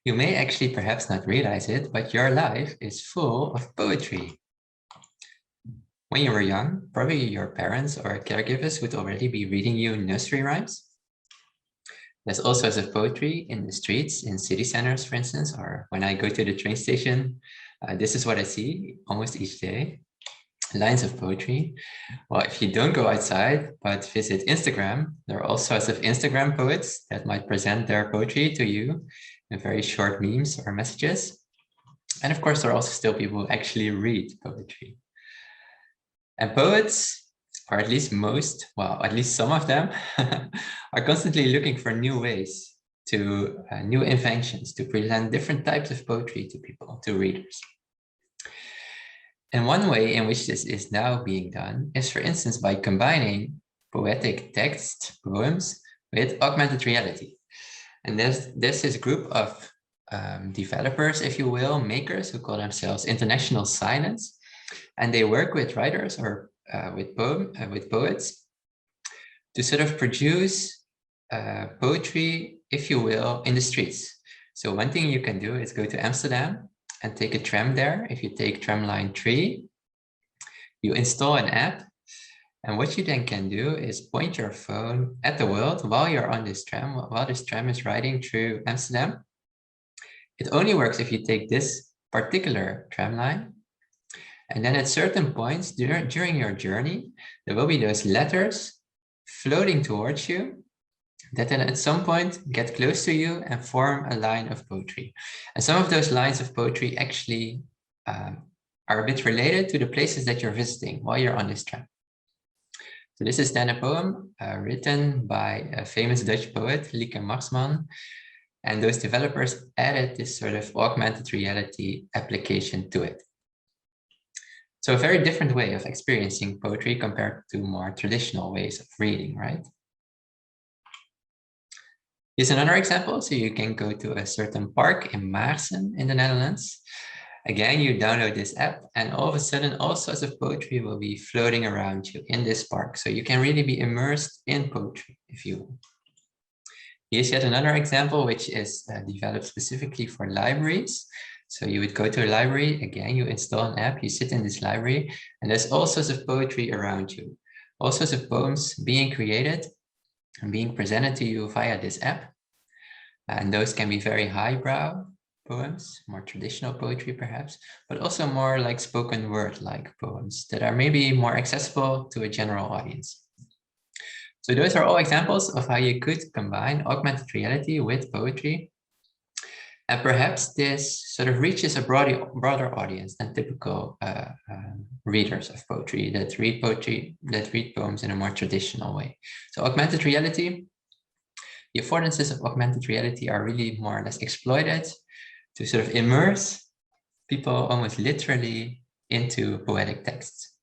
You may actually perhaps not realize it, but your life is full of poetry. When you were young, probably your parents or caregivers would already be reading you nursery rhymes. There's all sorts of poetry in the streets, in city centers, for instance, or when I go to the train station, this is what I see almost each day. Lines of poetry. Well, if you don't go outside, but visit Instagram, there are all sorts of Instagram poets that might present their poetry to you in very short memes or messages. And of course, there are also still people who actually read poetry. And poets, or at least most, well, at least some of them, are constantly looking for new ways to new inventions to present different types of poetry to people, to readers. And one way in which this is now being done is, for instance, by combining poetic text, poems, with augmented reality. And there's this group of developers, if you will, makers who call themselves International Silence. And they work with writers or with poets to sort of produce poetry, if you will, in the streets. So one thing you can do is go to Amsterdam and take a tram there. If you take tram line 3, you install an app. And what you then can do is point your phone at the world while you're on this tram, while this tram is riding through Amsterdam. It only works if you take this particular tram line. And then at certain points during your journey, there will be those letters floating towards you that then at some point get close to you and form a line of poetry. And some of those lines of poetry actually are a bit related to the places that you're visiting while you're on this tram. So this is then a poem written by a famous Dutch poet, Lieke Marsman. And those developers added this sort of augmented reality application to it. So a very different way of experiencing poetry compared to more traditional ways of reading, right? Here's another example. So you can go to a certain park in Maarsen in the Netherlands. Again, you download this app and all of a sudden all sorts of poetry will be floating around you in this park. So you can really be immersed in poetry, if you will. Here's yet another example, which is developed specifically for libraries. So you would go to a library, again, you install an app, you sit in this library, and there's all sorts of poetry around you. All sorts of poems being created and being presented to you via this app. And those can be very highbrow poems, more traditional poetry perhaps, but also more like spoken word-like poems that are maybe more accessible to a general audience. So those are all examples of how you could combine augmented reality with poetry. And perhaps this sort of reaches a broader audience than typical readers of poetry that read poems in a more traditional way. So augmented reality, the affordances of augmented reality are really more or less exploited to sort of immerse people almost literally into poetic texts.